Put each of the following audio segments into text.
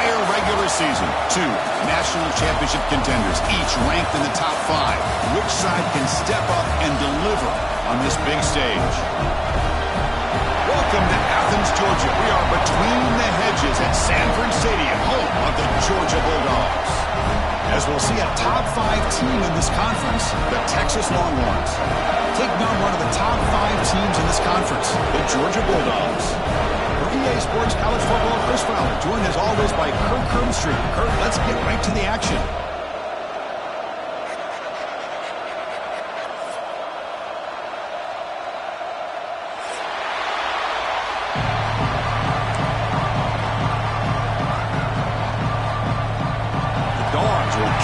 entire regular season. Two national championship contenders, each ranked in the top 5. Which side can step up and deliver on this big stage? Welcome to Athens, Georgia. We are between the hedges at Sanford Stadium, home of the Georgia Bulldogs. As we'll see a top 5 team in this conference, the Texas Longhorns. Taking on one of the top 5 teams in this conference, the Georgia Bulldogs. For EA Sports College Football, Chris Fowler, joined as always by Kurt Kernstreet. Kurt, let's get right to the action.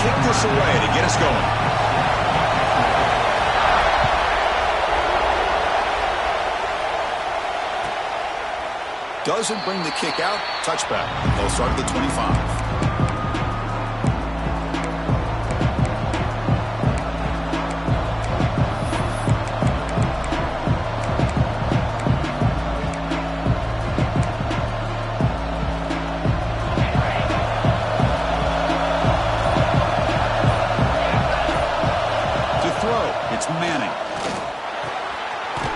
Kick this away to get us going. Doesn't bring the kick out. Touchback. They'll start at the 25. It's Manning.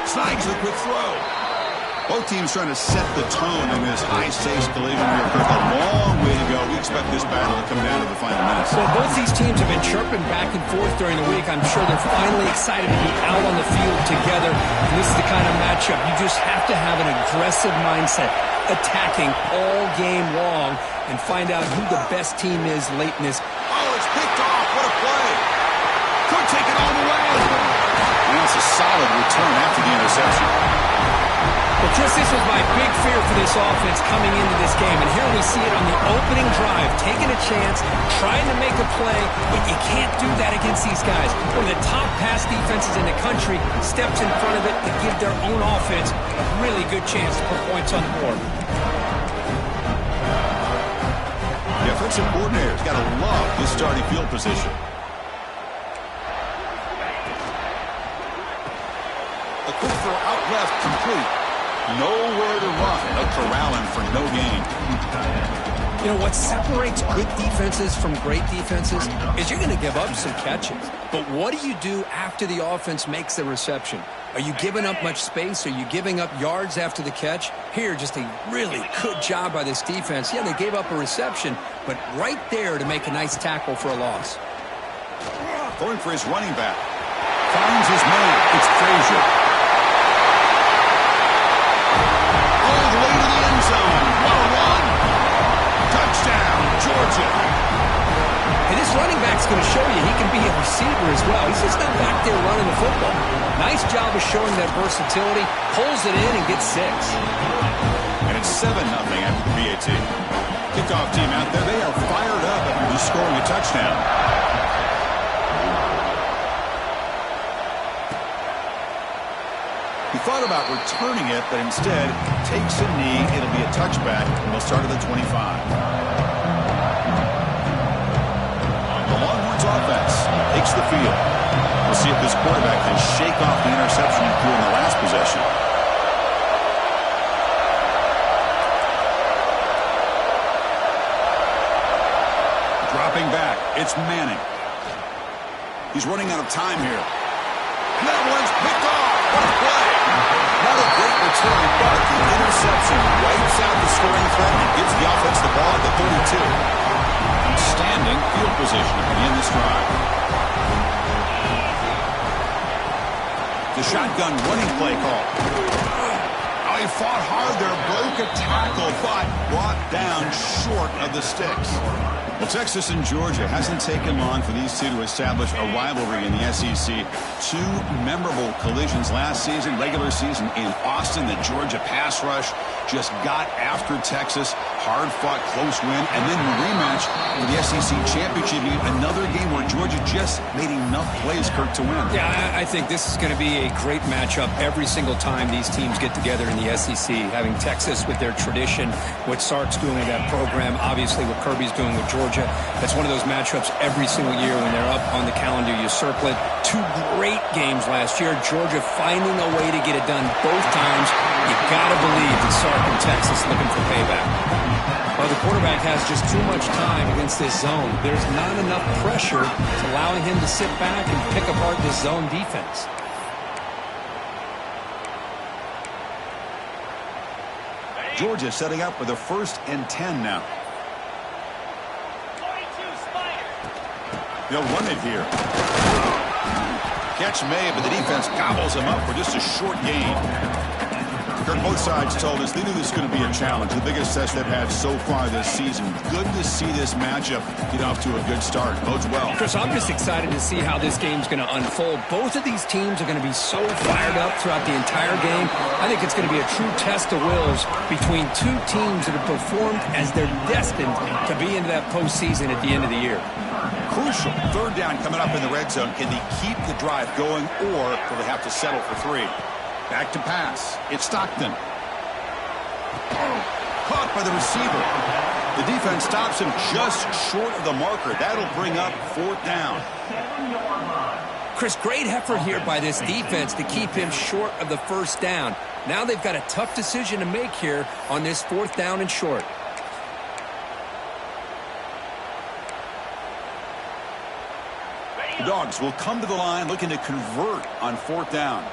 Slides the quick throw. Both teams trying to set the tone in this high-stakes collision here. A long way to go. We expect this battle to come down to the final minutes. Well, both these teams have been chirping back and forth during the week. I'm sure they're finally excited to be out on the field together. And this is the kind of matchup you just have to have an aggressive mindset, attacking all game long, and find out who the best team is late in this. Oh, it's picked off. What a play. Could take it all the way. And it's a solid return after the interception. Well, Chris, this was my big fear for this offense coming into this game. And here we see it on the opening drive, taking a chance, trying to make a play, but you can't do that against these guys. One of the top pass defenses in the country steps in front of it to give their own offense a really good chance to put points on the board. The offensive coordinator's got to love this starting field position. A quick throw out left, complete. Nowhere to run. No corralling for no gain. You know, what separates good defenses from great defenses is you're going to give up some catches. But what do you do after the offense makes the reception? Are you giving up much space? Are you giving up yards after the catch? Here, just a really good job by this defense. Yeah, they gave up a reception, but right there to make a nice tackle for a loss. Going for his running back. Finds his man. It's Frazier. Touchdown, Georgia. And this running back's going to show you he can be a receiver as well. He's just not back there running the football. Nice job of showing that versatility. Pulls it in and gets 6. And it's 7-0 after the PAT. Kickoff team out there. They are fired up after just scoring a touchdown. He thought about returning it, but instead takes a knee. It'll be a touchback, and they'll start at the 25. The Longhorns offense takes the field. We'll see if this quarterback can shake off the interception he threw in the last possession. Dropping back, it's Manning. He's running out of time here. And that one's picked off. What a play. Not a great return, but the interception wipes out the scoring threat and gives the offense the ball at the 32. Outstanding field position to begin this drive. The shotgun running play call. Oh, he fought hard there, broke a tackle, but brought down short of the sticks. Well, Texas and Georgia hasn't taken long for these two to establish a rivalry in the SEC. 2 memorable collisions last season, regular season in Austin. The Georgia pass rush just got after Texas. Hard-fought, close win. And then the rematch for the SEC championship game. Another game where Georgia just made enough plays, Kirk, to win. Yeah, I think this is going to be a great matchup every single time these teams get together in the SEC. Having Texas with their tradition, what Sark's doing with that program, obviously what Kirby's doing with Georgia. That's one of those matchups every single year when they're up on the calendar. You circle it. 2 great games last year. Georgia finding a way to get it done both times. You got to believe that Sark and Texas looking for payback. Well, the quarterback has just too much time against this zone. There's not enough pressure allowing him to sit back and pick apart this zone defense. Georgia setting up with a 1st and 10 now. They'll run it here. Catch made, but the defense gobbles him up for just a short gain. Kirk, both sides told us they knew this was going to be a challenge, the biggest test they've had so far this season. Good to see this matchup get off to a good start. Bodes well. Chris, I'm just excited to see how this game's going to unfold. Both of these teams are going to be so fired up throughout the entire game. I think it's going to be a true test of wills between two teams that have performed as they're destined to be into that postseason at the end of the year. Crucial 3rd down coming up in the red zone. Can they keep the drive going, or will they have to settle for 3? Back to pass. It's Stockton. Caught by the receiver. The defense stops him just short of the marker. That'll bring up 4th down. Chris, great effort here by this defense to keep him short of the 1st down. Now they've got a tough decision to make here on this 4th down and short. The Dogs will come to the line looking to convert on 4th down.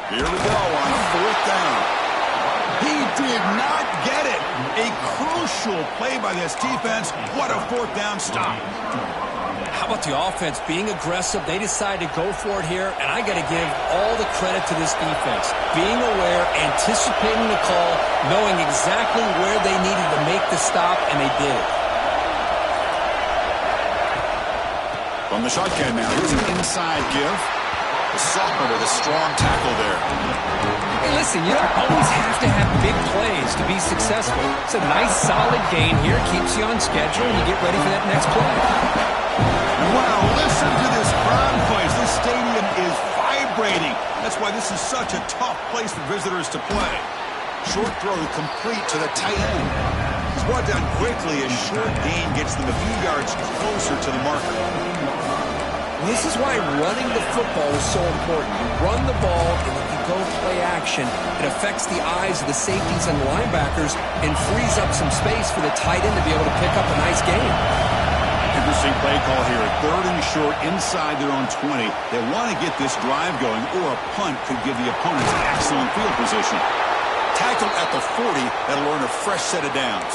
Here we go on 4th down. He did not get it. A crucial play by this defense. What a 4th down stop. How about the offense being aggressive? They decided to go for it here, and I got to give all the credit to this defense. Being aware, anticipating the call, knowing exactly where they needed to make the stop, and they did it. From the shotgun now, here's an inside give. The sophomore with a strong tackle there. Hey, listen, you don't always have to have big plays to be successful. It's a nice, solid gain here. Keeps you on schedule, and you get ready for that next play. Wow, listen to this crowd place. This stadium is vibrating. That's why this is such a tough place for visitors to play. Short throw complete to the tight end. He's brought down quickly. A short gain gets them a few yards closer to the marker. This is why running the football is so important. You run the ball, and if you go play action, it affects the eyes of the safeties and linebackers and frees up some space for the tight end to be able to pick up a nice gain. Interesting play call here. 3rd and short inside their own 20. They want to get this drive going, or a punt could give the opponents excellent field position. Tackled at the 40, that'll earn a fresh set of downs.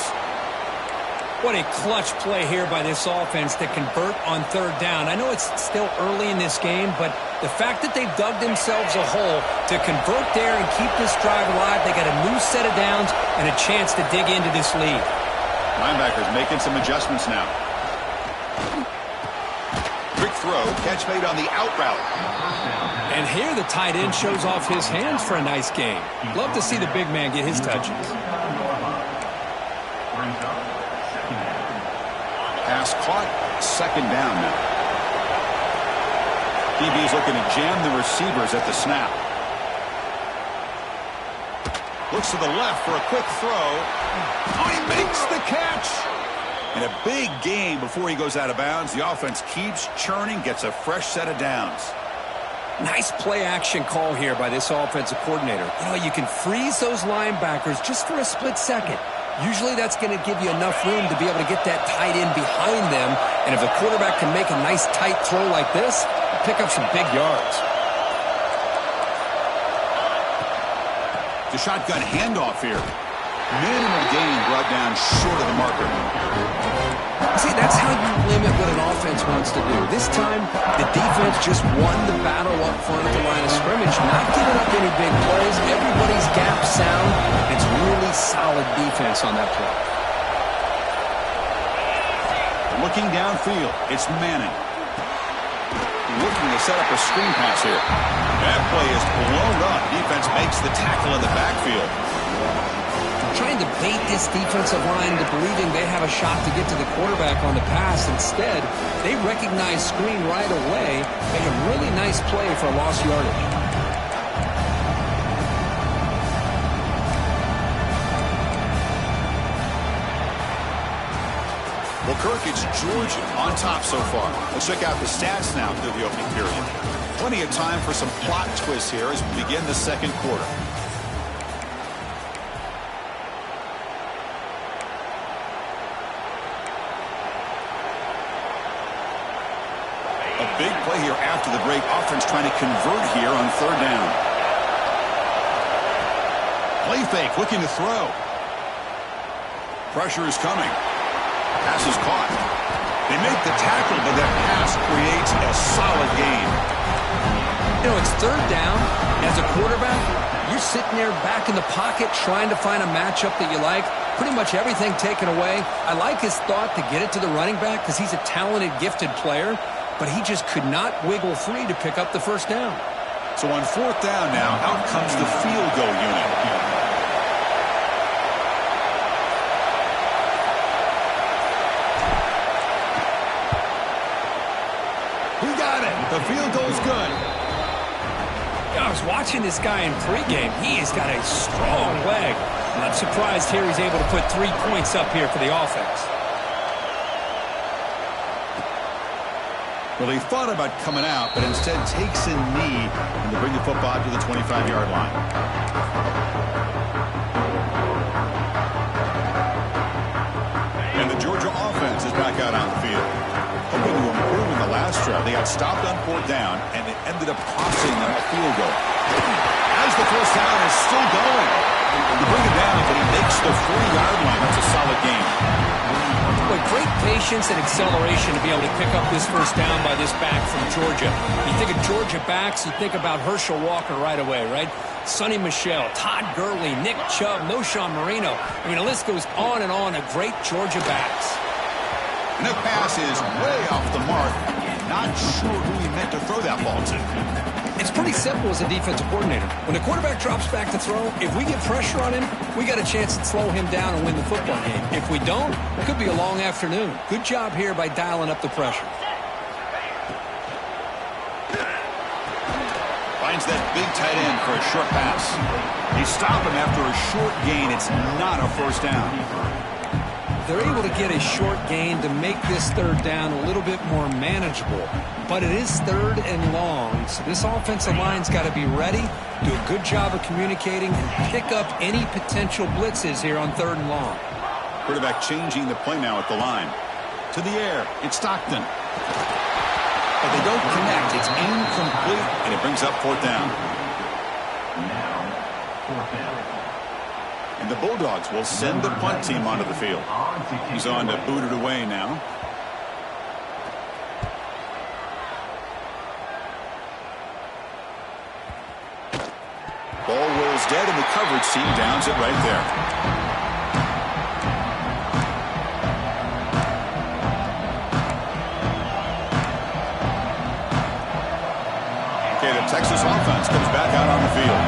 What a clutch play here by this offense to convert on 3rd down. I know it's still early in this game, but the fact that they've dug themselves a hole to convert there and keep this drive alive, they got a new set of downs and a chance to dig into this lead. Linebackers making some adjustments now. Quick throw, catch made on the out route. And here the tight end shows off his hands for a nice game. Love to see the big man get his touches. Pass caught, 2nd down now. DB's looking to jam the receivers at the snap. Looks to the left for a quick throw. Oh, he makes the catch. And a big gain before he goes out of bounds. The offense keeps churning, gets a fresh set of downs. Nice play action call here by this offensive coordinator. You know, you can freeze those linebackers just for a split second. Usually that's going to give you enough room to be able to get that tight end behind them. And if the quarterback can make a nice tight throw like this, pick up some big yards. The shotgun handoff here. Minimal gain brought down short of the marker. See, that's how you limit what an offense wants to do. This time, the defense just won the battle up front at the line of scrimmage, not giving up any big plays. Everybody's gap sound. It's really solid defense on that play. Looking downfield, it's Manning. Looking to set up a screen pass here. That play is blown up. Defense makes the tackle in the backfield. Trying to bait this defensive line into believing they have a shot to get to the quarterback on the pass. Instead, they recognize screen right away, make a really nice play for a lost yardage. Well, Kirk, it's Georgia on top so far. Let's check out the stats now through the opening period. Plenty of time for some plot twists here as we begin the 2nd quarter. Big play here after the break. Offense trying to convert here on third down. Play fake, looking to throw. Pressure is coming. Pass is caught. They make the tackle, but that pass creates a solid gain. You know, it's third down. As a quarterback, you're sitting there back in the pocket trying to find a matchup that you like. Pretty much everything taken away. I like his thought to get it to the running back because he's a talented, gifted player, but he just could not wiggle free to pick up the first down. So on fourth down now, out comes the field goal unit. The field goal's good. I was watching this guy in pregame. He has got a strong leg. I'm not surprised here he's able to put 3 points up here for the offense. Well, he thought about coming out, but instead takes a knee and to bring the football to the 25-yard line. And the Georgia offense is back out on the field. Hoping to improve in the last drive. They got stopped on fourth down, and it ended up costing them a field goal. As the first down is still going. To bring it down, but he makes the 40-yard line. That's a solid game. Boy, great patience and acceleration to be able to pick up this first down by this back from Georgia. You think of Georgia backs, you think about Herschel Walker right away, right? Sonny Michel, Todd Gurley, Nick Chubb, Knowshon Moreno. I mean, the list goes on and on of great Georgia backs. And that pass is way off the mark. Not sure who he meant to throw that ball to. It's pretty simple as a defensive coordinator. When the quarterback drops back to throw, if we get pressure on him, we got a chance to slow him down and win the football game. If we don't, it could be a long afternoon. Good job here by dialing up the pressure. Finds that big tight end for a short pass. They stop him after a short gain. It's not a first down. They're able to get a short gain to make this third down a little bit more manageable. But it is third and long, so this offensive line's got to be ready, do a good job of communicating, and pick up any potential blitzes here on third and long. Quarterback changing the play now at the line. To the air, it's Stockton. But they don't connect. It's incomplete, and it brings up fourth down. And the Bulldogs will send the punt team onto the field. He's on to boot it away now. Ball rolls dead, and the coverage team downs it right there. Okay, the Texas offense comes back out on the field.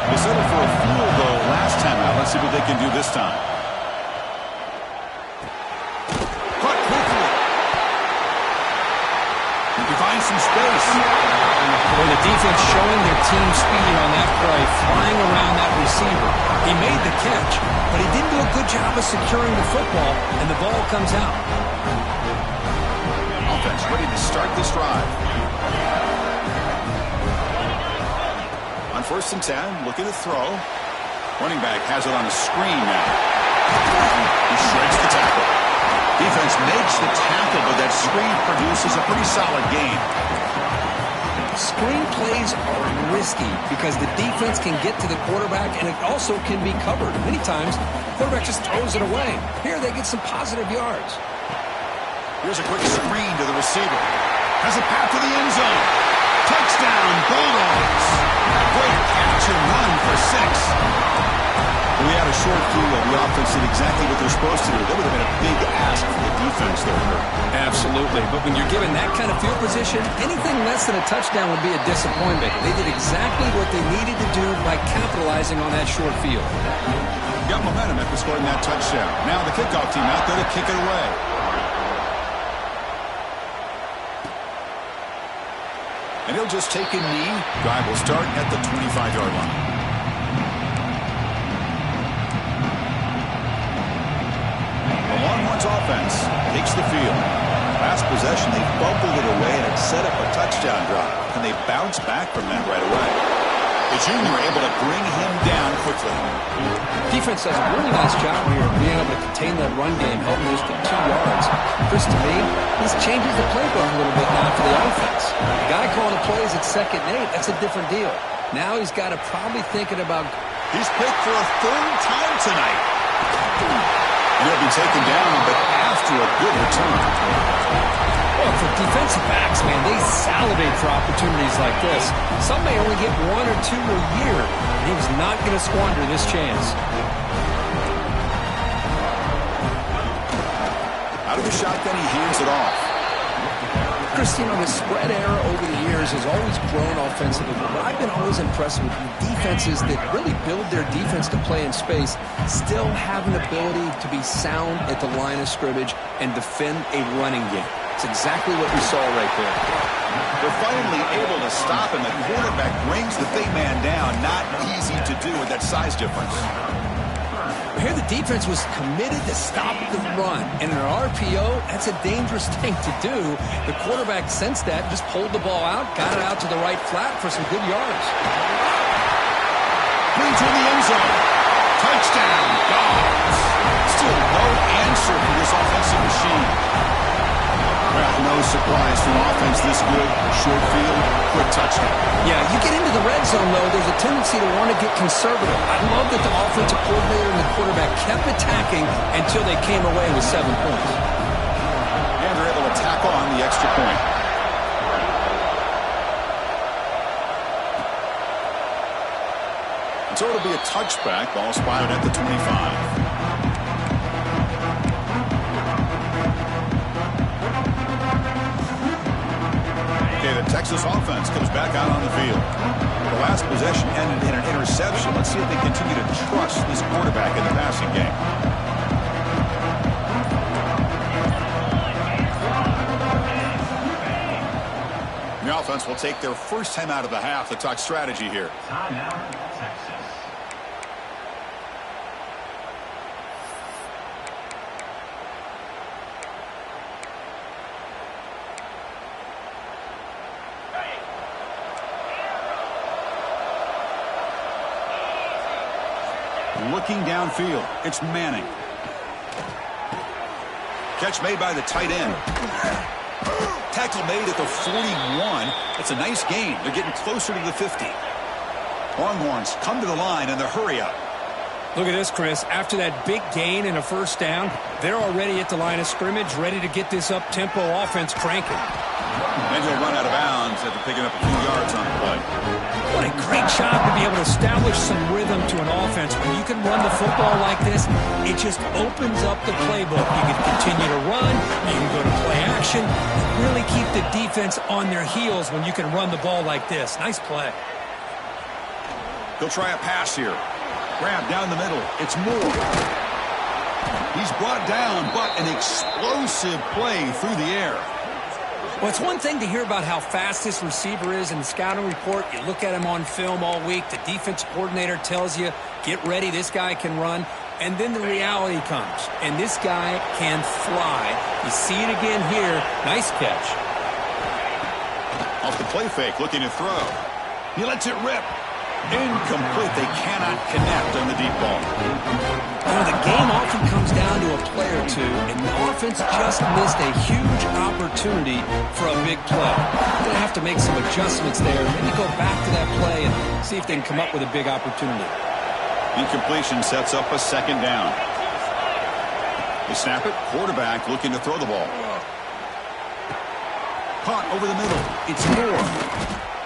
They settled for a field goal last time out. Let's see what they can do this time. Caught quickly. He finds some space. Well, the defense showing their team speed on that play, flying around that receiver. He made the catch, but he didn't do a good job of securing the football, and the ball comes out. Offense ready to start this drive. On 1st and 10, looking to throw. Running back has it on a screen now. He shreds the tackle. Defense makes the tackle, but that screen produces a pretty solid gain. Screen plays are risky because the defense can get to the quarterback, and it also can be covered. Many times, the quarterback just throws it away. Here, they get some positive yards. Here's a quick screen to the receiver. Has a path to the end zone. Touchdown, Bulldogs. Great catch and run for 6. We had a short view of the offense did exactly what they're supposed to do. That would have been a big ask for the defense there. Absolutely. But when you're given that kind of field position, anything less than a touchdown would be a disappointment. They did exactly what they needed to do by capitalizing on that short field. Got momentum after scoring that touchdown. Now the kickoff team out there to kick it away. And he'll just take a knee. Drive will start at the 25-yard line. The Longhorns offense takes the field. Last possession, they fumbled it away, and it set up a touchdown drive. And they bounce back from that right away. The junior able to bring him down quickly. Defense does a really nice job here of being able to contain that run game, helping us get 2 yards. Chris, to me, this changes the playbook a little bit now for the offense. The guy calling the plays at 2nd and 8, that's a different deal. Now he's got to probably thinking about... He's picked for a 3rd time tonight. And he'll be taken down, but after a good return. Well, for defensive backs, man, they salivate for opportunities like this. Some may only get 1 or 2 a year, and he was not going to squander this chance. Out of the shotgun, he hands it off. Chris, you know, the spread era over the years has always grown offensively, but I've been always impressed with defenses that really build their defense to play in space, still have an ability to be sound at the line of scrimmage and defend a running game. It's exactly what we saw right there. They're finally able to stop him. The quarterback brings the big man down. Not easy to do with that size difference. Here the defense was committed to stop the run. And in an RPO, that's a dangerous thing to do. The quarterback sensed that, just pulled the ball out, got it out to the right flat for some good yards. Clean to the end zone. Touchdown, Dogs. Still no answer for this offensive machine. Well, no surprise for an offense this good. Short field, quick touchdown. Yeah, you get into the red zone, though, there's a tendency to want to get conservative. I love that the offensive coordinator and the quarterback kept attacking until they came away with 7 points. And they're able to tack on the extra point. And so it'll be a touchback. Ball spotted at the 25. The Texas offense comes back out on the field. The last possession ended in an interception. Let's see if they continue to trust this quarterback in the passing game. The offense will take their first time out of the half to talk strategy here. Looking downfield, it's Manning. Catch made by the tight end. Tackle made at the 41. That's a nice gain. They're getting closer to the 50. Longhorns come to the line and the hurry up. Look at this, Chris. After that big gain and a first down, they're already at the line of scrimmage, ready to get this up-tempo offense cranking. And he'll run out of bounds after picking up a few yards on the play. What a great job to be able to establish some rhythm to an offense. When you can run the football like this, it just opens up the playbook. You can continue to run, you can go to play action, really keep the defense on their heels when you can run the ball like this. Nice play. He'll try a pass here. Grab down the middle. It's Moore. He's brought down, but an explosive play through the air. Well, it's one thing to hear about how fast this receiver is in the scouting report. You look at him on film all week. The defense coordinator tells you, get ready, this guy can run. And then the reality comes, and this guy can fly. You see it again here. Nice catch. Off the play fake, looking to throw. He lets it rip. Incomplete. They cannot connect on the deep ball. The game often comes down to a play or two, and the offense just missed a huge opportunity for a big play. They're going to have to make some adjustments there. Maybe go back to that play and see if they can come up with a big opportunity. Incompletion sets up a second down. They snap it. Quarterback looking to throw the ball. Caught over the middle. It's Moore.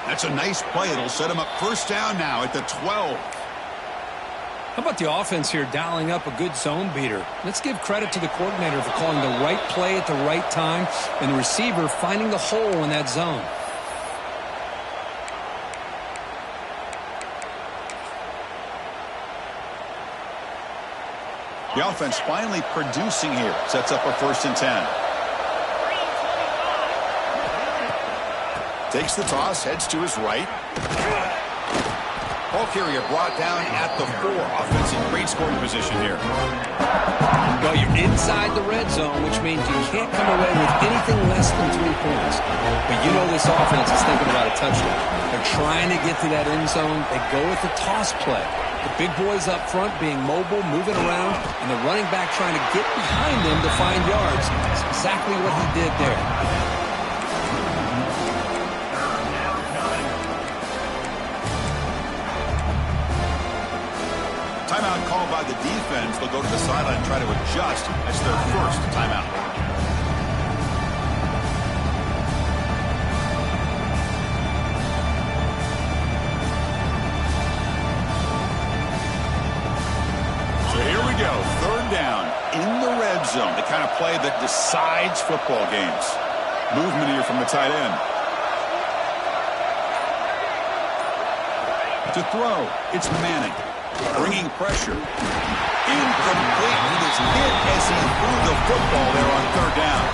That's a nice play. It'll set him up first down now at the 12. How about the offense here dialing up a good zone beater? Let's give credit to the coordinator for calling the right play at the right time and the receiver finding the hole in that zone. The offense finally producing here. Sets up a 1st and 10. Takes the toss, heads to his right. Ball carrier brought down at the 4. Offense in great scoring position here. Well, you're inside the red zone, which means you can't come away with anything less than 3 points. But you know this offense is thinking about a touchdown. They're trying to get to that end zone. They go with the toss play. The big boys up front being mobile, moving around, and the running back trying to get behind them to find yards. That's exactly what he did there. Timeout called by the defense. They'll go to the sideline and try to adjust. That's their first timeout. So here we go. 3rd down in the red zone. The kind of play that decides football games. Movement here from the tight end. To throw, it's Manning. Bringing pressure. Incomplete. He was hit as he threw the football there on 3rd down.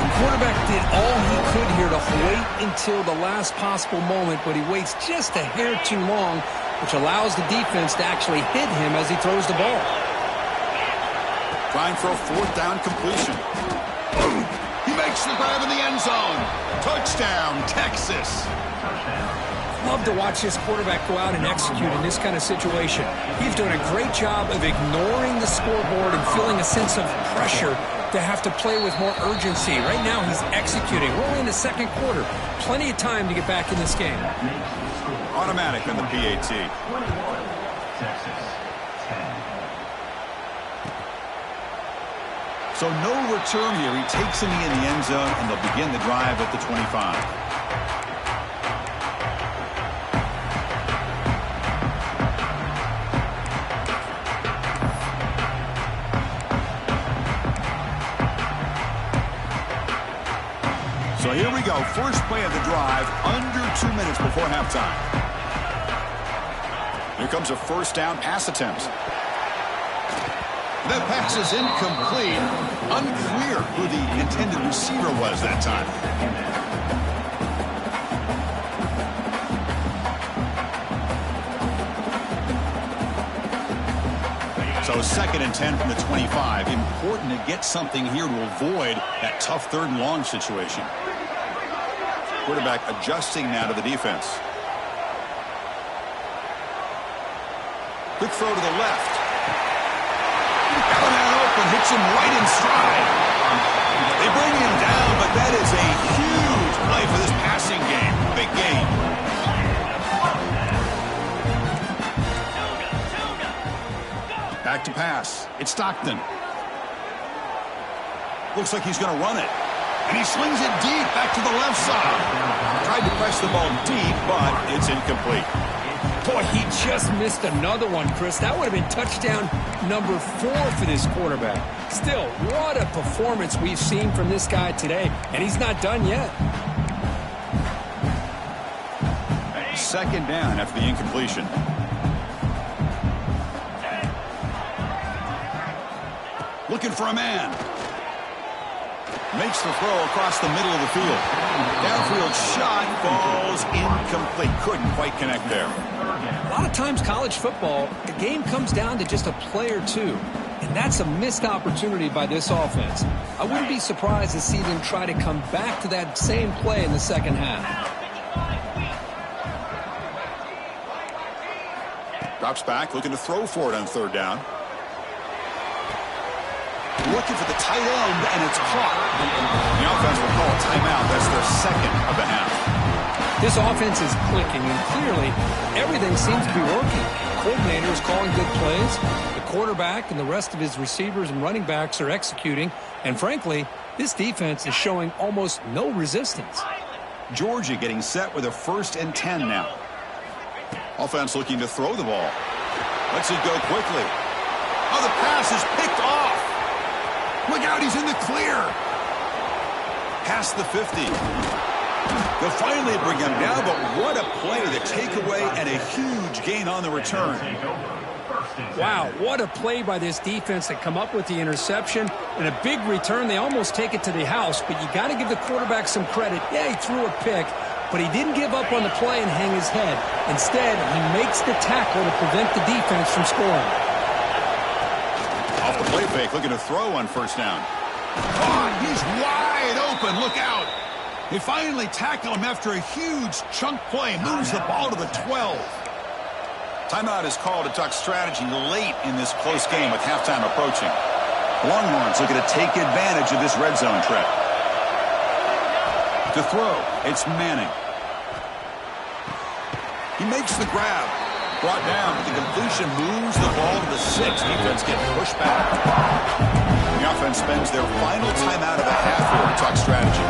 The quarterback did all he could here to wait until the last possible moment, but he waits just a hair too long, which allows the defense to actually hit him as he throws the ball. Trying for a 4th down completion. He makes the grab in the end zone. Touchdown, Texas. Love to watch this quarterback go out and execute in this kind of situation. He's doing a great job of ignoring the scoreboard and feeling a sense of pressure to have to play with more urgency. Right now he's executing. We're only in the 2nd quarter. Plenty of time to get back in this game. Automatic on the PAT. So no return here. He takes him in the end zone, and they'll begin the drive at the 25. So here we go. First play of the drive, under 2 minutes before halftime. Here comes a 1st down pass attempt. That pass is incomplete. Unclear who the intended receiver was that time. So 2nd and 10 from the 25. Important to get something here to avoid that tough 3rd and long situation. Quarterback adjusting now to the defense. Quick throw to the left. Coming out open, hits him right in stride. They bring him down, but that is a huge play for this passing game. Big gain. Back to pass. It's Stockton. Looks like he's going to run it. And he slings it deep back to the left side. Tried to press the ball deep, but it's incomplete. Boy, he just missed another one, Chris. That would have been touchdown number 4 for this quarterback. Still, what a performance we've seen from this guy today. And he's not done yet. 2nd down after the incompletion. Looking for a man. Makes the throw across the middle of the field. Downfield shot falls incomplete. Couldn't quite connect there. A lot of times college football, the game comes down to just a play or two. And that's a missed opportunity by this offense. I wouldn't be surprised to see them try to come back to that same play in the 2nd half. Drops back, looking to throw for it on 3rd down. Looking for the tight end, and it's caught. The offense will call a timeout. That's their 2nd of the half. This offense is clicking, and clearly everything seems to be working. The coordinator is calling good plays. The quarterback and the rest of his receivers and running backs are executing. And frankly, this defense is showing almost no resistance. Georgia getting set with a 1st and 10 now. Offense looking to throw the ball. Lets it go quickly. Oh, the pass is picked off. Look out, he's in the clear. Past the 50. They'll finally bring him down, but what a play, the takeaway, and a huge gain on the return. Wow, what a play by this defense to come up with the interception and a big return. They almost take it to the house, but you got to give the quarterback some credit. Yeah, he threw a pick, but he didn't give up on the play and hang his head. Instead, he makes the tackle to prevent the defense from scoring. Off the play fake, looking to throw on first down. Oh, he's wide open. Look out. They finally tackle him after a huge chunk play. Moves the ball to the 12. Timeout is called to talk strategy late in this close game with halftime approaching. Longhorns looking to take advantage of this red zone trip. To throw, it's Manning. He makes the grab. Brought down, but the completion moves the ball to the 6. Defense gets pushed back. The offense spends their final timeout of the half here to talk strategy.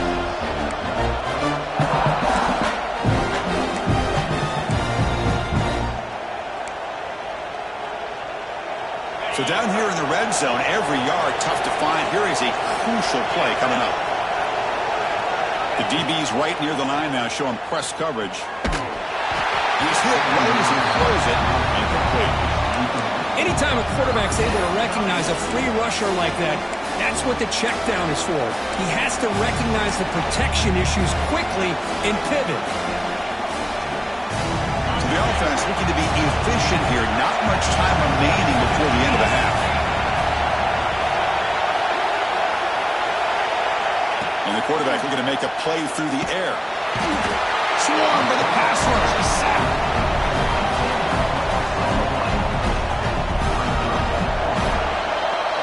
So down here in the red zone, every yard tough to find. Here is a crucial play coming up. The DB's right near the line now, showing press coverage. He's hit right as he throws it. Incomplete. Anytime a quarterback's able to recognize a free rusher like that, that's what the check down is for. He has to recognize the protection issues quickly and pivot. The offense looking to be efficient here. Not much time remaining before the end of the half. And the quarterback looking to make a play through the air. Swarmed by the pass rush. He's sacked.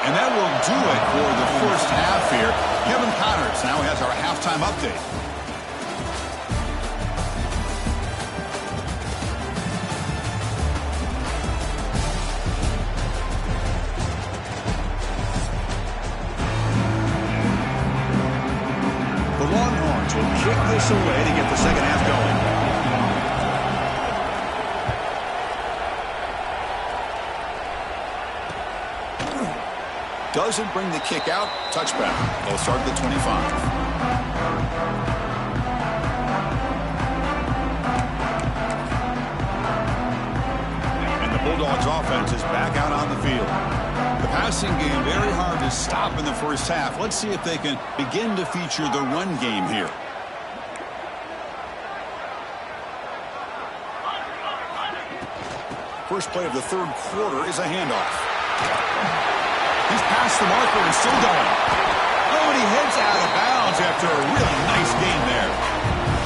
And that will do it for the first half here. Kevin Connors now has our halftime update. Kick this away to get the second half going. Doesn't bring the kick out. Touchback. They'll start at the 25. And the Bulldogs offense is back out on the field. The passing game very hard to stop in the first half. Let's see if they can begin to feature the run game here. First play of the third quarter is a handoff. He's past the marker and still going. Oh, and he heads out of bounds after a really nice game there.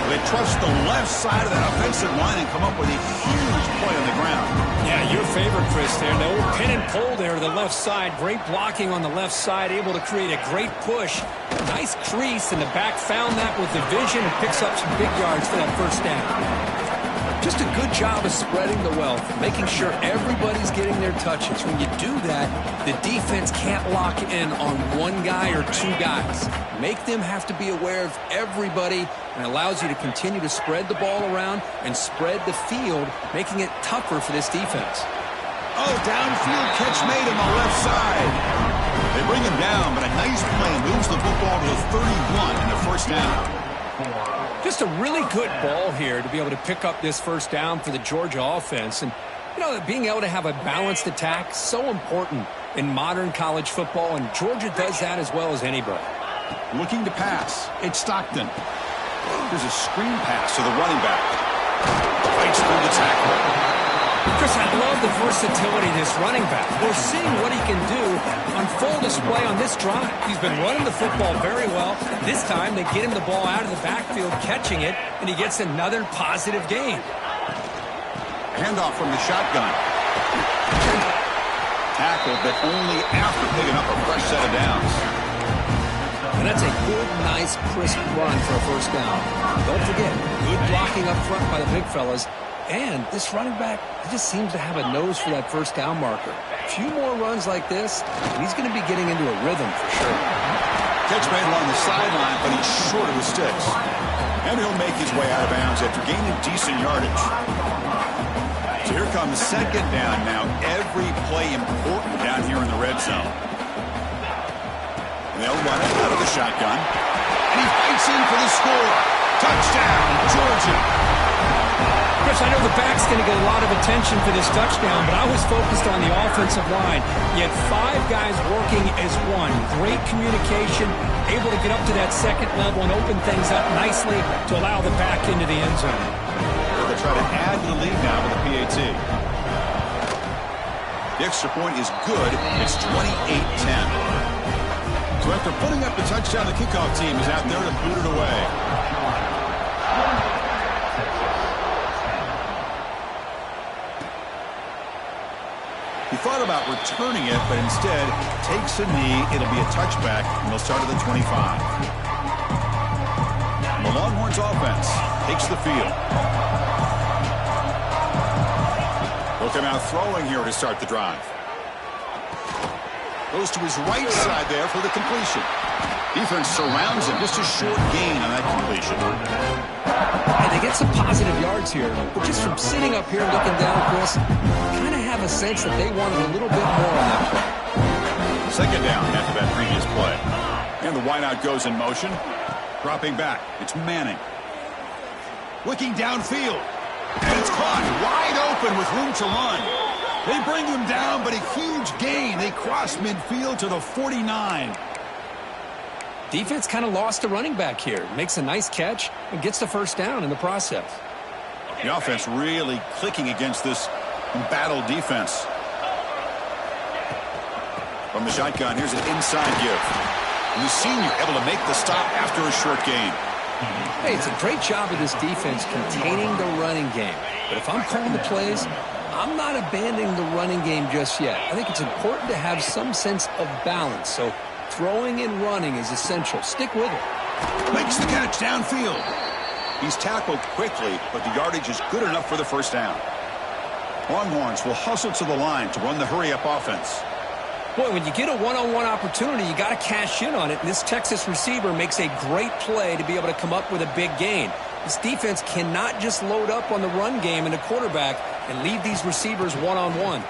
They trust the left side of that offensive line and come up with a huge play on the ground. Yeah, your favorite, Chris, there. The old pin and pull there to the left side. Great blocking on the left side, able to create a great push. Nice crease, and the back found that with the vision and picks up some big yards for that first down. Just a good job of spreading the wealth, making sure everybody's getting their touches. When you do that, the defense can't lock in on one guy or two guys. Make them have to be aware of everybody, and allows you to continue to spread the ball around and spread the field, making it tougher for this defense. Oh, downfield catch made on the left side. They bring him down, but a nice play moves the football to the 31 in the first down. Just a really good ball here to be able to pick up this first down for the Georgia offense. And, you know, being able to have a balanced attack, so important in modern college football, and Georgia does that as well as anybody. Looking to pass. It's Stockton. There's a screen pass to the running back. Fights through the tackle. Chris, I love the versatility of this running back. We're seeing what he can do on full display on this drive. He's been running the football very well. This time, they get him the ball out of the backfield, catching it, and he gets another positive gain. Handoff from the shotgun. Tackle, but only after picking up a fresh set of downs. And that's a good, nice, crisp run for a first down. Don't forget, good blocking up front by the big fellas. And this running back, he just seems to have a nose for that first down marker. A few more runs like this, and he's going to be getting into a rhythm for sure. Catch made along the sideline, but he's short of the sticks. And he'll make his way out of bounds after gaining decent yardage. So here comes second down now. Every play important down here in the red zone. And they'll run it out of the shotgun. And he fights in for the score. Touchdown, Georgia. Coach, I know the back's going to get a lot of attention for this touchdown, but I was focused on the offensive line. You had 5 guys working as one. Great communication, able to get up to that second level and open things up nicely to allow the back into the end zone. They'll try to add to the lead now with the PAT. The extra point is good. It's 28-10. So after putting up the touchdown, the kickoff team is out there to boot it away. He thought about returning it, but instead takes a knee. It'll be a touchback, and they'll start at the 25. And the Longhorns offense takes the field. They'll come out throwing here to start the drive. Goes to his right side there for the completion. Defense surrounds him. Just a short gain on that completion. And they get some positive yards here, but just from sitting up here looking down, Chris, kind of have a sense that they wanted a little bit more on that play. Second down after that previous play. And the wideout goes in motion. Dropping back. It's Manning. Looking downfield. And it's caught wide open with room to run. They bring him down, but a huge gain. They cross midfield to the 49. Defense kind of lost a running back here. Makes a nice catch and gets the first down in the process. The offense really clicking against this embattled defense. From the shotgun, here's an inside give. And the senior able to make the stop after a short gain. Hey, it's a great job of this defense containing the running game. But if I'm calling the plays, I'm not abandoning the running game just yet. I think it's important to have some sense of balance. So throwing and running is essential. Stick with it. Makes the catch downfield. He's tackled quickly, but the yardage is good enough for the first down. Longhorns will hustle to the line to run the hurry-up offense. Boy, when you get a one-on-one opportunity, you got to cash in on it. And this Texas receiver makes a great play to be able to come up with a big gain. This defense cannot just load up on the run game and the quarterback and leave these receivers one-on-one.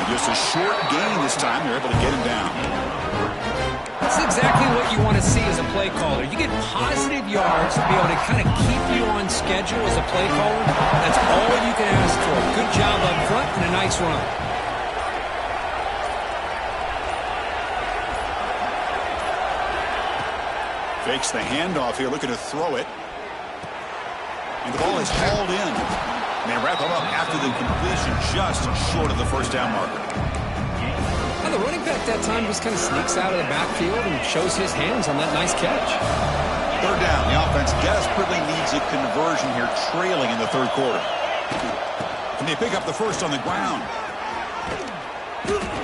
Just a short gain this time. They're able to get him down. That's exactly what you want to see as a play caller. You get positive yards to be able to kind of keep you on schedule as a play caller. That's all you can ask for. Good job up front and a nice run. Fakes the handoff here, looking to throw it. And the ball is hauled in. And they wrap him up after the completion, just short of the first down marker. Now the running back that time just kind of sneaks out of the backfield and shows his hands on that nice catch. Third down. The offense desperately needs a conversion here, trailing in the third quarter. And they pick up the first on the ground.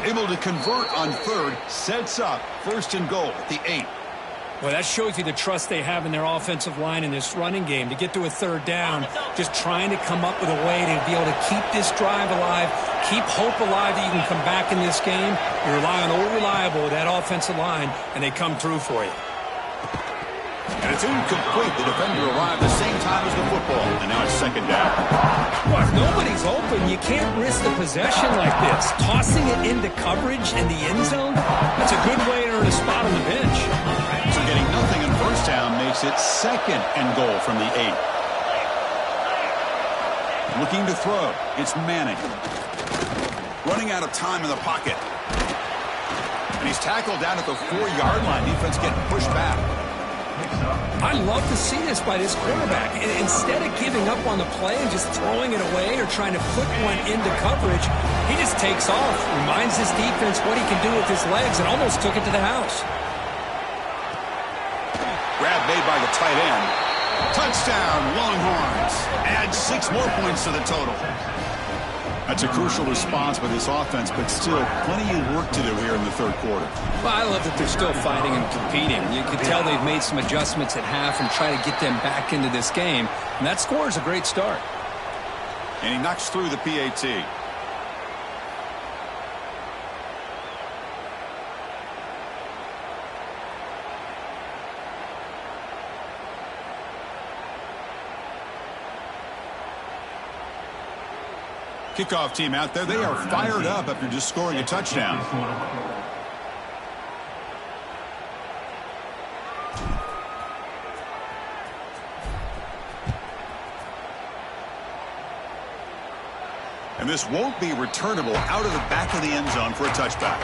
Able to convert on third, sets up first and goal at the 8. Well, that shows you the trust they have in their offensive line in this running game. To get to a third down, just trying to come up with a way to be able to keep this drive alive, keep hope alive that you can come back in this game. You rely on Old Reliable with that offensive line, and they come through for you. And it's incomplete. The defender arrived the same time as the football, and now it's second down. Well, if nobody's open, you can't risk the possession like this. Tossing it into coverage in the end zone, that's a good way to earn a spot on the bench. So getting nothing in first down makes it second and goal from the 8. Looking to throw. It's Manning. Running out of time in the pocket. And he's tackled down at the 4-yard line. Defense getting pushed back. I love to see this by this quarterback. Instead of giving up on the play and just throwing it away or trying to put one into coverage, he just takes off, reminds his defense what he can do with his legs, and almost took it to the house. Grab made by the tight end. Touchdown, Longhorns. Add 6 more points to the total. That's a crucial response by this offense, but still plenty of work to do here in the third quarter. Well, I love that they're still fighting and competing. You can tell they've made some adjustments at half and try to get them back into this game. And that score is a great start. And he knocks through the PAT. Kickoff team out there. They are fired up after just scoring a touchdown. And this won't be returnable out of the back of the end zone for a touchback.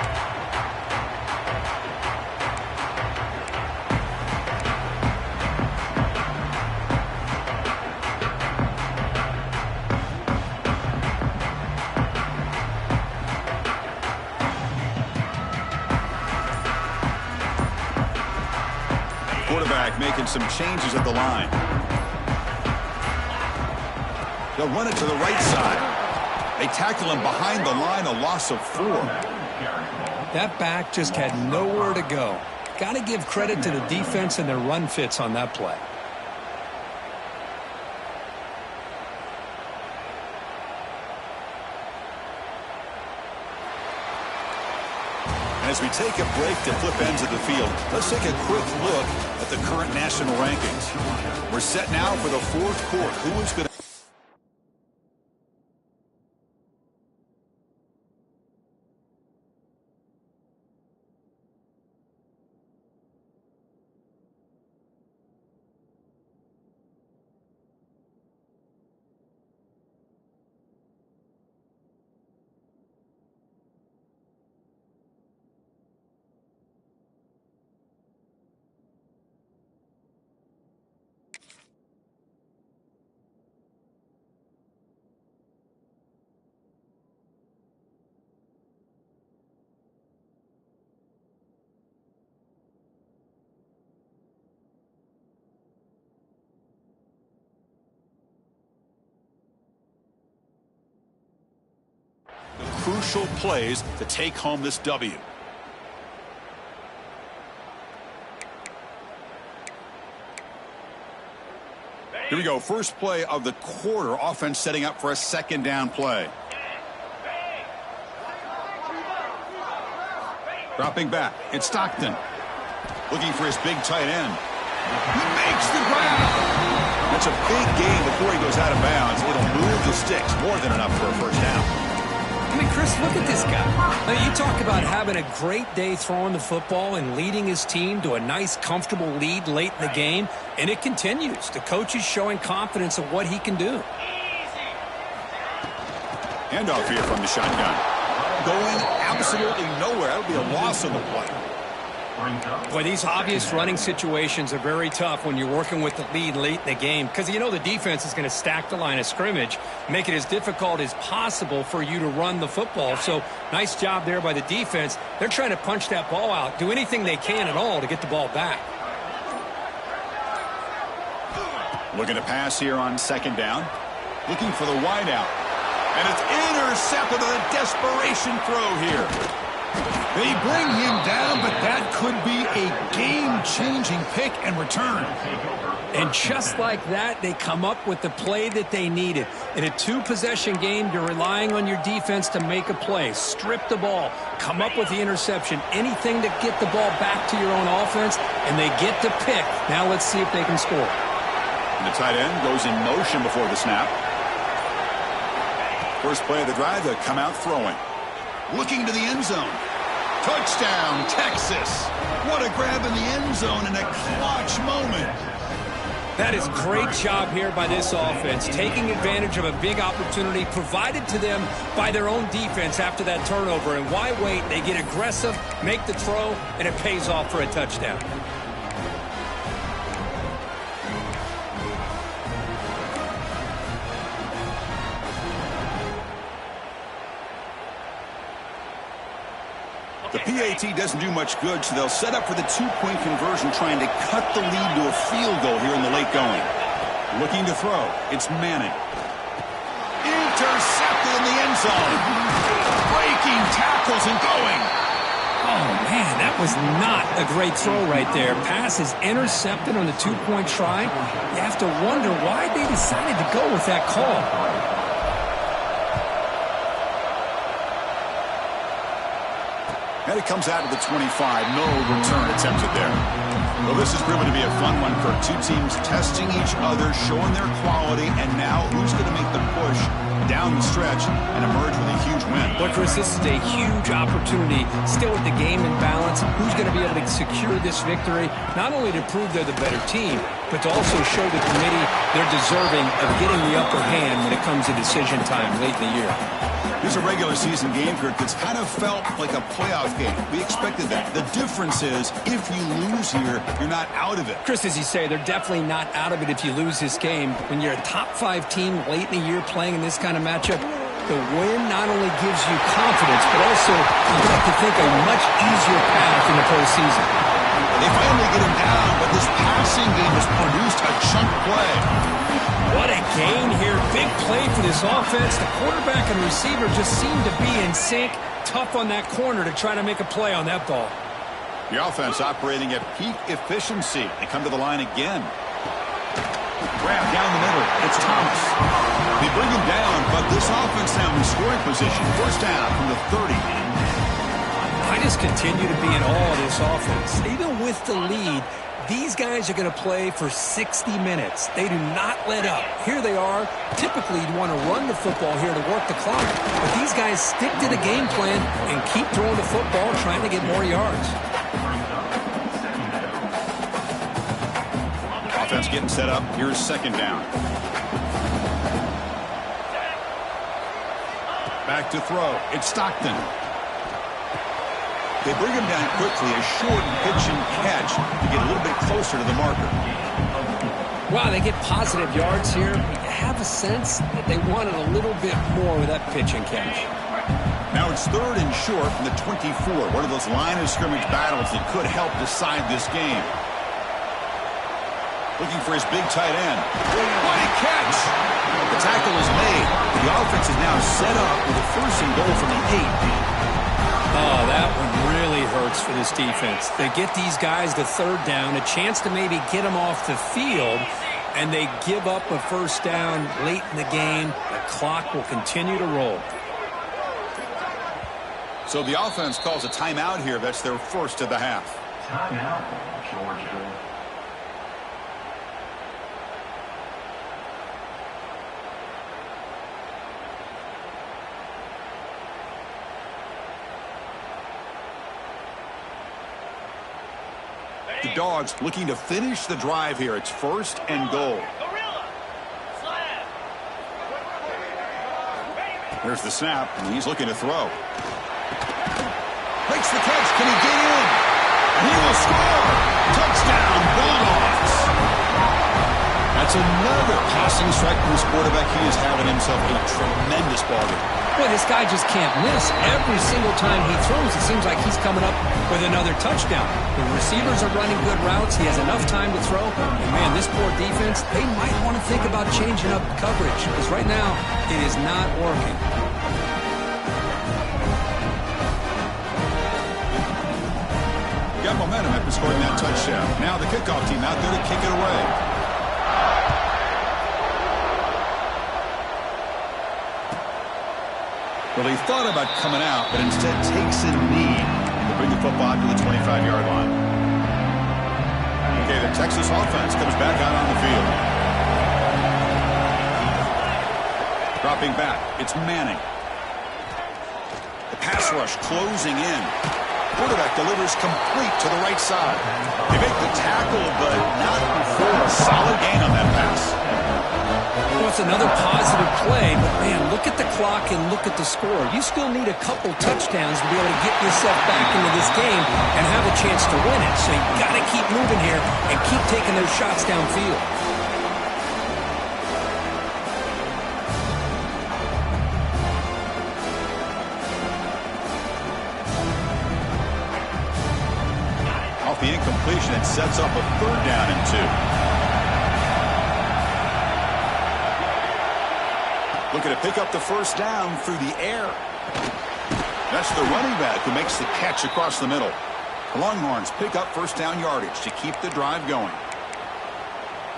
Quarterback making some changes at the line. They'll run it to the right side. They tackle him behind the line, a loss of 4. That back just had nowhere to go. Got to give credit to the defense and their run fits on that play. As we take a break to flip ends of the field, let's take a quick look at the current national rankings. We're set now for the fourth quarter. Who is going to... Crucial plays to take home this W. Here we go. First play of the quarter. Offense setting up for a second down play. Dropping back. It's Stockton. Looking for his big tight end. He makes the grab. That's a big gain before he goes out of bounds. It'll move the sticks. More than enough for a first down. I mean, Chris, look at this guy. Now, you talk about having a great day throwing the football and leading his team to a nice, comfortable lead late in the game, and it continues. The coach is showing confidence of what he can do. Handoff here from the shotgun. Going absolutely nowhere. That'll be a loss of the play. Boy, these obvious running situations are very tough when you're working with the lead late in the game because you know the defense is going to stack the line of scrimmage, make it as difficult as possible for you to run the football. So nice job there by the defense. They're trying to punch that ball out, do anything they can at all to get the ball back. Looking to pass here on second down. Looking for the wide out. And it's intercepted on a desperation throw here. They bring him down, but that could be a game-changing pick and return. And just like that, they come up with the play that they needed. In a two-possession game, you're relying on your defense to make a play. Strip the ball, come up with the interception, anything to get the ball back to your own offense, and they get to pick. Now let's see if they can score. And the tight end goes in motion before the snap. First play of the drive, they'll come out throwing. Looking to the end zone. Touchdown, Texas. What a grab in the end zone in a clutch moment. That is great job here by this offense, taking advantage of a big opportunity provided to them by their own defense after that turnover. And why wait? They get aggressive, make the throw, and it pays off for a touchdown. The PAT doesn't do much good, so they'll set up for the two-point conversion, trying to cut the lead to a field goal here in the late going. Looking to throw. It's Manning. Intercepted in the end zone. Breaking tackles and going. Oh, man, that was not a great throw right there. Pass is intercepted on the two-point try. You have to wonder why they decided to go with that call. And it comes out to the 25. No return attempted there. Well, this has proven to be a fun one for two teams testing each other, showing their quality, and now who's going to make the push down the stretch and emerge with a huge win. But, Chris, this is a huge opportunity. Still with the game in balance, who's going to be able to secure this victory, not only to prove they're the better team, but to also show the committee they're deserving of getting the upper hand when it comes to decision time late in the year. This is a regular season game, Kirk, that's kind of felt like a playoff game. We expected that. The difference is, if you lose here, you're not out of it. Chris, as you say, they're definitely not out of it if you lose this game. When you're a top-5 team late in the year playing in this kind of matchup, the win not only gives you confidence, but also, you'd like to think, a much easier path in the postseason. They finally get him down, but this passing game has produced a chunk play. What a gain here. Big play for this offense. The quarterback and receiver just seem to be in sync. Tough on that corner to try to make a play on that ball. The offense operating at peak efficiency. They come to the line again. Grab down the middle. It's Thomas. They bring him down, but this offense now in scoring position. First down from the 30. I just continue to be in awe of this offense. Even with the lead, these guys are going to play for 60 minutes. They do not let up. Here they are. Typically, you'd want to run the football here to work the clock. But these guys stick to the game plan and keep throwing the football, trying to get more yards. Offense getting set up. Here's second down. Back to throw. It's Stockton. They bring him down quickly, a short pitch and catch to get a little bit closer to the marker. Wow, they get positive yards here. You have a sense that they wanted a little bit more with that pitch and catch. Now it's third and short from the 24. One of those line of scrimmage battles that could help decide this game. Looking for his big tight end. What a catch! The tackle is made. The offense is now set up with a first and goal from the 8. Oh, that one really hurts for this defense. They get these guys the third down, a chance to maybe get them off the field, and they give up a first down late in the game. The clock will continue to roll. So the offense calls a timeout here. That's their first of the half. Timeout, Georgia. The Dogs looking to finish the drive here. It's first and goal. There's the snap, and he's looking to throw. Makes the catch. Can he get in? And he will score. Touchdown, Bulldogs. That's another passing strike from his quarterback. He is having himself a tremendous ball game. Boy, this guy just can't miss. Every single time he throws, it seems like he's coming up with another touchdown. The receivers are running good routes. He has enough time to throw. And, man, this poor defense, they might want to think about changing up coverage because right now it is not working. Got momentum after scoring that touchdown. Now the kickoff team out there to kick it away. Well, he thought about coming out, but instead takes a knee to bring the football to the 25-yard line. Okay, the Texas offense comes back out on the field. Dropping back, it's Manning. The pass rush closing in. Quarterback delivers complete to the right side. They make the tackle, but not before a solid gain on that pass. Well, it's another positive play, but, man, look at the clock and look at the score. You still need a couple touchdowns to be able to get yourself back into this game and have a chance to win it. So you've got to keep moving here and keep taking those shots downfield. Off the incompletion, it sets up a third down and 2. Looking to pick up the first down through the air. That's the running back who makes the catch across the middle. The Longhorns pick up first down yardage to keep the drive going.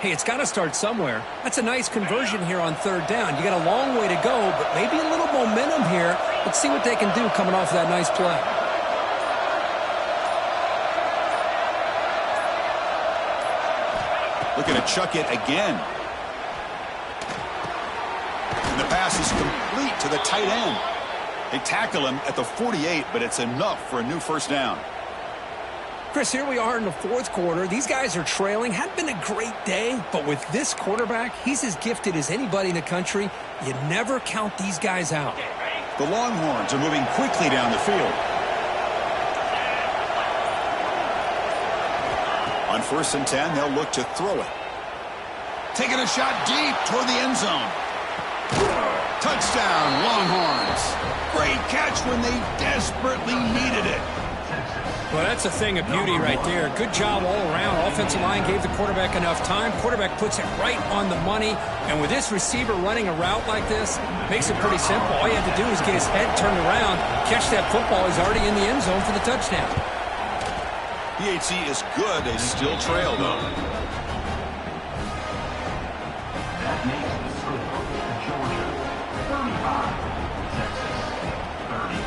Hey, it's got to start somewhere. That's a nice conversion here on third down. You got a long way to go, but maybe a little momentum here. Let's see what they can do coming off that nice play. Looking to chuck it again. And the pass is complete to the tight end. They tackle him at the 48, but it's enough for a new first down. Chris, here we are in the fourth quarter. These guys are trailing. Hadn't been a great day, but with this quarterback, he's as gifted as anybody in the country. You never count these guys out. The Longhorns are moving quickly down the field. On 1st and 10, they'll look to throw it. Taking a shot deep toward the end zone. Touchdown, Longhorns. Great catch when they desperately needed it. Well, that's a thing of beauty right there. Good job all around. Offensive line gave the quarterback enough time. Quarterback puts it right on the money. And with this receiver running a route like this, makes it pretty simple. All you have to do is get his head turned around, catch that football. He's already in the end zone for the touchdown. PHC is good. They still trail, though. That makes the score Georgia 35, Texas 30.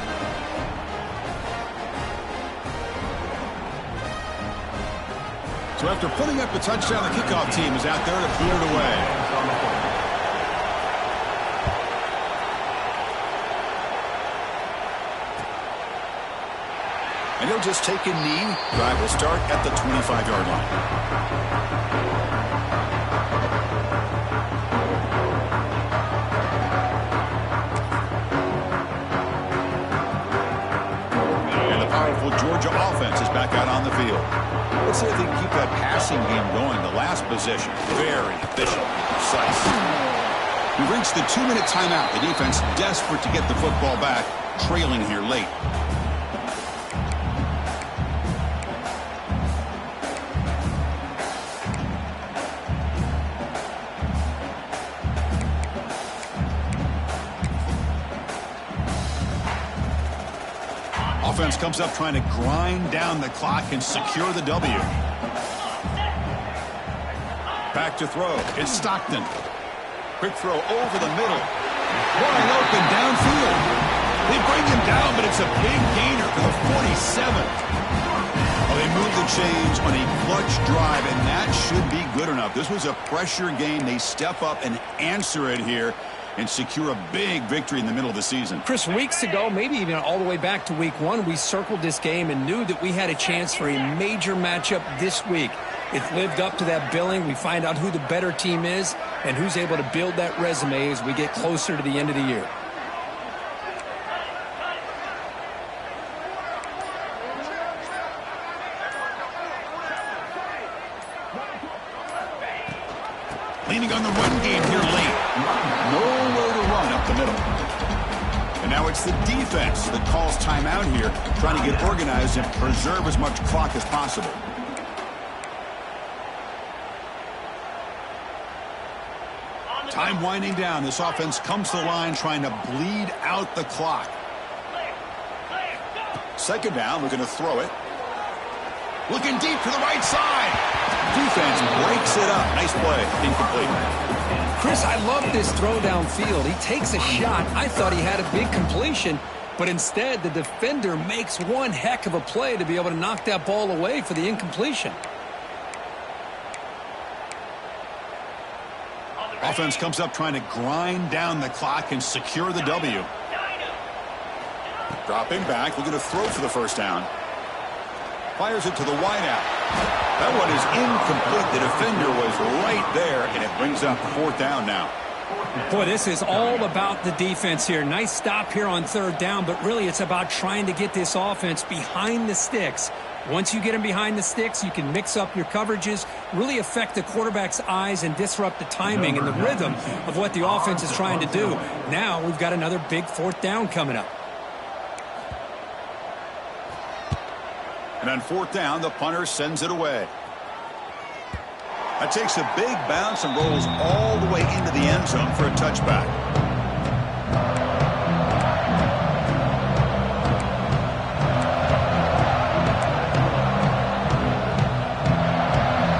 So after putting up the touchdown, the kickoff team is out there to boot it away. And he'll just take a knee. Drive will start at the 25-yard line. And the powerful Georgia offense is back out on the field. Let's see if they can keep that passing game going. The last possession, very efficient, precise. We've reached the 2-minute timeout. The defense desperate to get the football back, trailing here late. Offense comes up trying to grind down the clock and secure the W. Back to throw. It's Stockton. Quick throw over the middle. Wide open downfield. They bring him down, but it's a big gainer to the 47. Oh, they move the chains on a clutch drive, and that should be good enough. This was a pressure game. They step up and answer it here and secure a big victory in the middle of the season. Chris, weeks ago, maybe even all the way back to week 1, we circled this game and knew that we had a chance for a major matchup this week. It lived up to that billing. We find out who the better team is and who's able to build that resume as we get closer to the end of the year. Leaning on the run game here late. Nowhere to run up the middle. And now it's the defense that calls timeout here, trying to get organized and preserve as much clock as possible. Time winding down. This offense comes to the line trying to bleed out the clock. Second down, looking to throw it. Looking deep to the right side. Defense breaks it up. Nice play. Incomplete. Chris, I love this throw downfield. He takes a shot. I thought he had a big completion, but instead the defender makes one heck of a play to be able to knock that ball away for the incompletion. Offense comes up trying to grind down the clock and secure the W. Dropping back, looking to throw for the first down. Fires it to the wideout. That one is incomplete. The defender was right there, and it brings up 4th down now. Boy, this is all about the defense here. Nice stop here on 3rd down, but really it's about trying to get this offense behind the sticks. Once you get them behind the sticks, you can mix up your coverages, really affect the quarterback's eyes and disrupt the timing and the rhythm of what the offense is trying to do. Now we've got another big 4th down coming up. And on 4th down, the punter sends it away. That takes a big bounce and rolls all the way into the end zone for a touchback.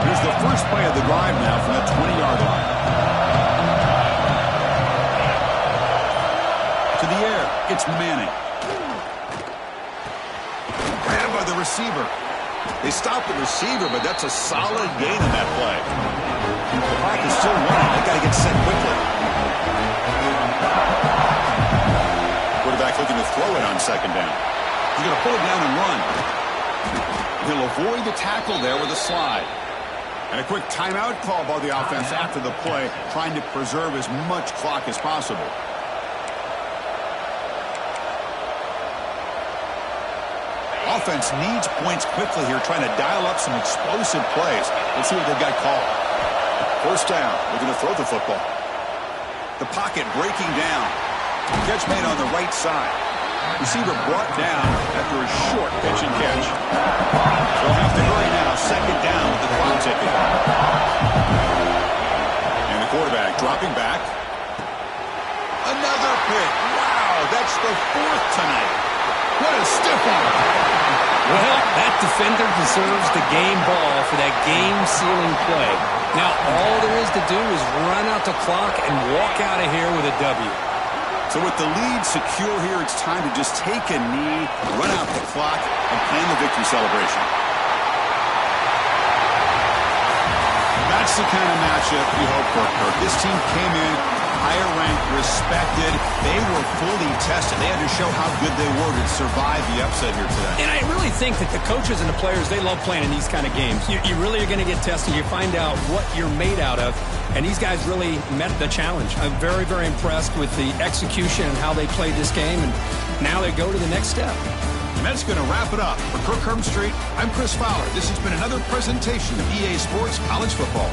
Here's the first play of the drive now from the 20-yard line. To the air, it's Manning. Grabbed by the receiver. They stopped the receiver, but that's a solid gain on that play. The clock is still running. They got to get set quickly. Quarterback looking to throw it on second down. He's going to pull it down and run. He'll avoid the tackle there with a slide. And a quick timeout call by the offense after the play, trying to preserve as much clock as possible. Offense needs points quickly here, trying to dial up some explosive plays. Let's see what they've got called. First down. We're going to throw the football. The pocket breaking down. Catch made on the right side. Receiver brought down after a short pitch and catch. They'll have to hurry now. Second down with the clock ticking. And the quarterback dropping back. Another pick. Wow, that's the fourth tonight. What a stiff one. Well, that defender deserves the game ball for that game-sealing play. Now, all there is to do is run out the clock and walk out of here with a W. So with the lead secure here, it's time to just take a knee, run out the clock, and plan the victory celebration. That's the kind of matchup you hope for, Kirk. This team came in higher ranked, respected. They were fully tested. They had to show how good they were to survive the upset here today. And I really think that the coaches and the players, they love playing in these kind of games. You really are going to get tested. You find out what you're made out of. And these guys really met the challenge. I'm very, very impressed with the execution and how they played this game. And now they go to the next step. And that's going to wrap it up. For Kirk Herbstreit, I'm Chris Fowler. This has been another presentation of EA Sports College Football.